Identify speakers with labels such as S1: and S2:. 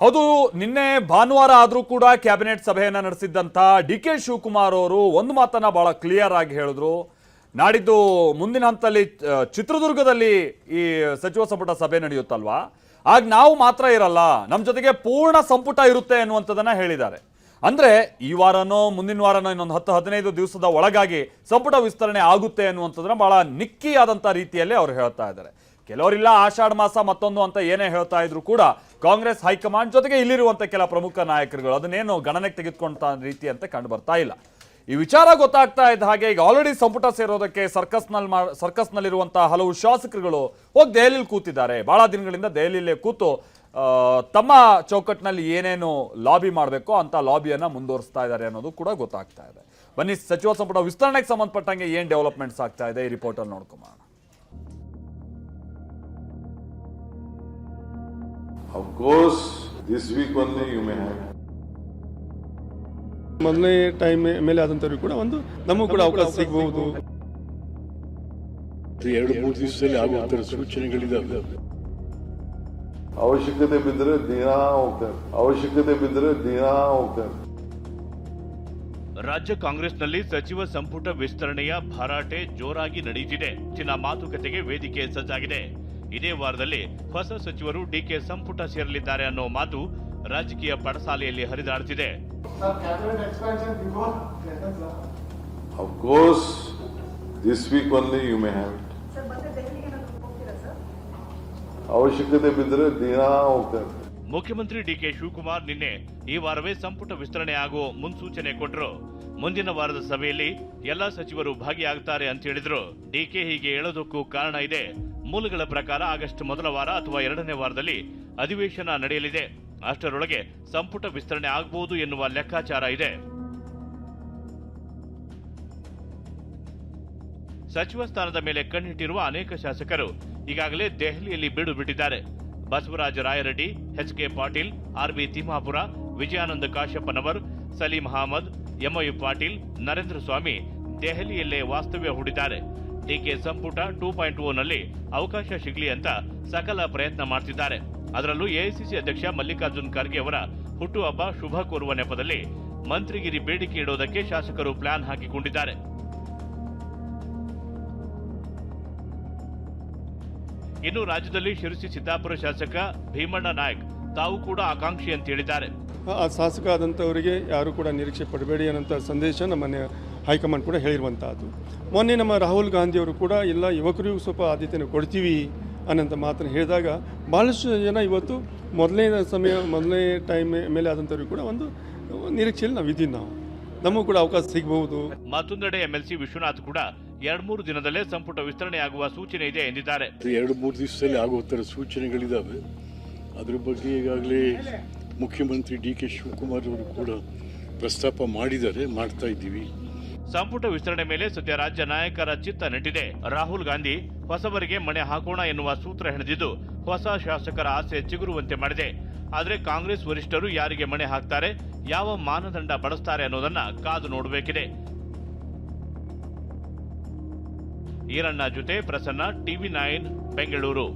S1: ಹೌದು, ನಿನ್ನೆ ಭಾನುವಾರ ಆದರೂ ಕೂಡ ಕ್ಯಾಬಿನೆಟ್ ಸಭೆಯನ್ನ ನಡೆಸಿದ್ದಂತ ಡಿ.ಕೆ. ಶಿವಕುಮಾರ್ ಅವರು ಒಂದು ಮಾತನ್ನ ಬಹಳ ಕ್ಲಿಯರ್ ಆಗಿ ಹೇಳಿದ್ರು. ನಾಡಿದ್ದು ಮುಂದಿನ ಹಂತದಲ್ಲಿ ಚಿತ್ರದುರ್ಗದಲ್ಲಿ ಈ ಸಚಿವ ಸಂಪುಟ ಸಭೆ ನಡೆಯುತ್ತಲ್ವಾ, ಆಗ ನಾವು ಮಾತ್ರ ಇರಲ್ಲ, ನಮ್ಮ ಜೊತೆಗೆ ಪೂರ್ಣ ಸಂಪುಟ ಇರುತ್ತೆ ಅನ್ನುವಂಥದ್ದನ್ನ ಹೇಳಿದ್ದಾರೆ. ಅಂದ್ರೆ ಈ ವಾರನೋ ಮುಂದಿನ ವಾರನೋ ಇನ್ನೊಂದು 10-15 ದಿವಸದ ಒಳಗಾಗಿ ಸಂಪುಟ ವಿಸ್ತರಣೆ ಆಗುತ್ತೆ ಅನ್ನುವಂಥದ್ದನ್ನ ಬಹಳ ನಿಕ್ಕಿಯಾದಂಥ ರೀತಿಯಲ್ಲಿ ಅವರು ಹೇಳ್ತಾ ಇದ್ದಾರೆ. ಕೆಲವರಿಲ್ಲ ಆಷಾಢ ಮಾಸ ಮತ್ತೊಂದು ಅಂತ ಏನೇ ಹೇಳ್ತಾ ಇದ್ರು ಕೂಡ ಕಾಂಗ್ರೆಸ್ ಹೈಕಮಾಂಡ್ ಜೊತೆಗೆ ಇಲ್ಲಿರುವಂಥ ಕೆಲ ಪ್ರಮುಖ ನಾಯಕರುಗಳು ಅದನ್ನೇನು ಗಣನೆಗೆ ತೆಗೆದುಕೊಂಡ ರೀತಿ ಅಂತ ಕಂಡು ಬರ್ತಾ ಇಲ್ಲ. ಈ ವಿಚಾರ ಗೊತ್ತಾಗ್ತಾ ಇದ್ದ ಹಾಗೆ ಈಗ ಆಲ್ರೆಡಿ ಸಂಪುಟ ಸೇರೋದಕ್ಕೆ ಸರ್ಕಸ್ನಲ್ಲಿರುವಂತಹ ಹಲವು ಶಾಸಕರುಗಳು ಹೋಗಿ ದೆಹಲಿಯಲ್ಲಿ ಕೂತಿದ್ದಾರೆ. ಬಹಳ ದಿನಗಳಿಂದ ದೆಹಲಿಯಲ್ಲೇ ಕೂತು ತಮ್ಮ ಚೌಕಟ್ಟಿನಲ್ಲಿ ಏನೇನು ಲಾಬಿ ಮಾಡಬೇಕೋ ಅಂತ ಲಾಬಿಯನ್ನ ಮುಂದುವರಿಸ್ತಾ ಇದ್ದಾರೆ ಅನ್ನೋದು ಕೂಡ ಗೊತ್ತಾಗ್ತಾ ಇದೆ. ಬನ್ನಿ, ಸಚಿವ ಸಂಪುಟ ವಿಸ್ತರಣೆಗೆ ಸಂಬಂಧಪಟ್ಟಂಗೆ ಏನ್ ಡೆವಲಪ್ಮೆಂಟ್ಸ್ ಆಗ್ತಾ ಇದೆ ಈ ರಿಪೋರ್ಟ್ ಅಲ್ಲಿ ನೋಡ್ಕೊಂಬೋಣ.
S2: Of course, this week only you may have.
S3: ಮೊದಲನೇ ಟೈಮ್ ಮೇಲೆ ಆದಂಥವ್ರಿಗೆ ಕೂಡ ಒಂದು ನಮಗೂ ಕೂಡ ಅವಕಾಶ ಸಿಗಬಹುದು.
S4: 2-3 ದಿವಸದಲ್ಲಿ ಆಗುವಂತ ಸೂಚನೆಗಳಿದಾವೆ.
S2: ಅವಶ್ಯಕತೆ ಬಿದ್ದರೆ ದಿನ ಹೋಗ್ತಾರೆ.
S5: ರಾಜ್ಯ ಕಾಂಗ್ರೆಸ್ನಲ್ಲಿ ಸಚಿವ ಸಂಪುಟ ವಿಸ್ತರಣೆಯ ಭರಾಟೆ ಜೋರಾಗಿ ನಡೆಯುತ್ತಿದೆ. ಚಿನ್ನ ಮಾತುಕತೆಗೆ ವೇದಿಕೆ ಸಜ್ಜಾಗಿದೆ. ಇದೇ ವಾರದಲ್ಲಿ ಹೊಸ ಸಚಿವರು ಡಿ.ಕೆ. ಸಂಪುಟ ಸೇರಲಿದ್ದಾರೆ ಅನ್ನೋ ಮಾತು ರಾಜಕೀಯ ಪಡಸಾಲೆಯಲ್ಲಿ ಹರಿದಾಡುತ್ತಿದೆ.
S2: Of course, this week only you may have. ಅವಶ್ಯಕತೆ ಬಿದ್ದರೆ ದಿನ ಹೋಗ್ತಾರೆ.
S5: ಮುಖ್ಯಮಂತ್ರಿ ಡಿ.ಕೆ. ಶಿವಕುಮಾರ್ ನಿನ್ನೆ ಈ ವಾರವೇ ಸಂಪುಟ ವಿಸ್ತರಣೆ ಆಗುವ ಮುನ್ಸೂಚನೆ ಕೊಟ್ಟರು. ಮುಂದಿನ ವಾರದ ಸಭೆಯಲ್ಲಿ ಎಲ್ಲಾ ಸಚಿವರು ಭಾಗಿಯಾಗುತ್ತಾರೆ ಅಂತ ಹೇಳಿದ್ರು. ಡಿ.ಕೆ. ಹೀಗೆ ಹೇಳೋದಕ್ಕೂ ಕಾರಣ ಇದೆ. ಮೂಲಗಳ ಪ್ರಕಾರ ಆಗಸ್ಟ್ ಮೊದಲ ವಾರ ಅಥವಾ 2ನೇ ವಾರದಲ್ಲಿ ಅಧಿವೇಶನ ನಡೆಯಲಿದೆ. ಅಷ್ಟರೊಳಗೆ ಸಂಪುಟ ವಿಸ್ತರಣೆ ಆಗಬಹುದು ಎನ್ನುವ ಲೆಕ್ಕಾಚಾರ ಇದೆ. ಸಚಿವ ಸ್ಥಾನದ ಮೇಲೆ ಕಣ್ಣಿಟ್ಟಿರುವ ಅನೇಕ ಶಾಸಕರು ಈಗಾಗಲೇ ದೆಹಲಿಯಲ್ಲಿ ಬೀಡು ಬಿಟ್ಟಿದ್ದಾರೆ. ಬಸವರಾಜ ರಾಯರೆಡ್ಡಿ, ಎಚ್.ಕೆ. ಪಾಟೀಲ್, ಆರ್.ಬಿ. ತಿಮ್ಮಾಪುರ, ವಿಜಯಾನಂದ ಕಾಶ್ಯಪ್ಪನವರ್, ಸಲೀಂ ಅಹಮದ್, ಎಂ.ಯು. ಪಾಟೀಲ್, ನರೇಂದ್ರ ಸ್ವಾಮಿ ದೆಹಲಿಯಲ್ಲೇ ವಾಸ್ತವ್ಯ ಹೂಡಿದ್ದಾರೆ. ಡಿ.ಕೆ. ಸಂಪುಟ 2.0 ನಲ್ಲಿ ಅವಕಾಶ ಸಿಗಲಿ ಅಂತ ಸಕಲ ಪ್ರಯತ್ನ ಮಾಡ್ತಿದ್ದಾರೆ. ಅದರಲ್ಲೂ ಎಐಸಿಸಿ ಅಧ್ಯಕ್ಷ ಮಲ್ಲಿಕಾರ್ಜುನ್ ಖರ್ಗೆ ಅವರ ಹುಟ್ಟುಹಬ್ಬ ಶುಭ ಕೋರುವ ನೆಪದಲ್ಲಿ ಮಂತ್ರಿಗಿರಿ ಬೇಡಿಕೆ ಇಡೋದಕ್ಕೆ ಶಾಸಕರು ಪ್ಲಾನ್ ಹಾಕಿಕೊಂಡಿದ್ದಾರೆ. ಇನ್ನು ರಾಜ್ಯದಲ್ಲಿ ಶಿರಸಿ ಸಿದ್ದಾಪುರ ಶಾಸಕ ಭೀಮಣ್ಣ ನಾಯಕ್ ತಾವು ಕೂಡ ಆಕಾಂಕ್ಷಿ ಅಂತ ಹೇಳಿದ್ದಾರೆ.
S3: ಆ ಶಾಸಕ ಆದಂಥವರಿಗೆ ಯಾರು ಕೂಡ ನಿರೀಕ್ಷೆ ಪಡಬೇಡಿ ಅನ್ನೋಂಥ ಸಂದೇಶ ನಮ್ಮನೆ ಹೈಕಮಾಂಡ್ ಕೂಡ ಹೇಳಿರುವಂಥದ್ದು. ಮೊನ್ನೆ ನಮ್ಮ ರಾಹುಲ್ ಗಾಂಧಿಯವರು ಕೂಡ ಎಲ್ಲ ಯುವಕರಿಗೂ ಸ್ವಲ್ಪ ಆದ್ಯತೆಯನ್ನು ಕೊಡ್ತೀವಿ ಅನ್ನೋಂಥ ಮಾತನ್ನು ಹೇಳಿದಾಗ ಭಾಳಷ್ಟು ಜನ ಇವತ್ತು ಮೊದಲನೇ ಟೈಮ್ ಮೇಲೆ ಆದಂಥವ್ರಿಗೆ ಕೂಡ ಒಂದು ನಿರೀಕ್ಷೆಯಲ್ಲಿ ನಾವು ಇದ್ದೀವಿ. ನಮಗೂ ಕೂಡ ಅವಕಾಶ ಸಿಗಬಹುದು.
S5: ಮತ್ತೊಂದೆಡೆ ಎಂಎಲ್ಸಿ ವಿಶ್ವನಾಥ್ ಕೂಡ 2-3 ದಿನದಲ್ಲೇ ಸಂಪುಟ ವಿಸ್ತರಣೆ ಆಗುವ ಸೂಚನೆ ಇದೆ ಎಂದಿದ್ದಾರೆ.
S4: 2-3 ದಿವಸದಲ್ಲಿ ಆಗುವಂತ ಸೂಚನೆಗಳಿದಾವೆ. ಅದ್ರ ಬಗ್ಗೆ ಈಗಾಗಲೇ ಮುಖ್ಯಮಂತ್ರಿ ಡಿ.ಕೆ. ಶಿವಕುಮಾರ್ ಅವರು ಕೂಡ ಪ್ರಸ್ತಾಪ ಮಾಡಿದ್ದಾರೆ, ಮಾಡ್ತಾ ಇದ್ದೀವಿ.
S5: ಸಂಪುಟ ವಿಸ್ತರಣೆ ಮೇಲೆ ಸದ್ಯ ರಾಜ್ಯ ನಾಯಕರ ಚಿತ್ತ ನೆಟ್ಟಿದೆ. ರಾಹುಲ್ ಗಾಂಧಿ ಹೊಸಬರಿಗೆ ಮಣೆ ಹಾಕೋಣ ಎನ್ನುವ ಸೂತ್ರ ಹೆಣೆದಿದ್ದು ಹೊಸ ಶಾಸಕರ ಆಸೆ ಚಿಗುರುವಂತೆ ಮಾಡಿದೆ. ಆದರೆ ಕಾಂಗ್ರೆಸ್ ವರಿಷ್ಠರು ಯಾರಿಗೆ ಮಣೆ ಹಾಕ್ತಾರೆ, ಯಾವ ಮಾನದಂಡ ಬಳಸ್ತಾರೆ ಅನ್ನೋದನ್ನ ಕಾದು ನೋಡಬೇಕಿದೆ. ಈರಣ್ಣ ಜೊತೆ ಪ್ರಸನ್ನ, ಟಿವಿ9 ಬೆಂಗಳೂರು.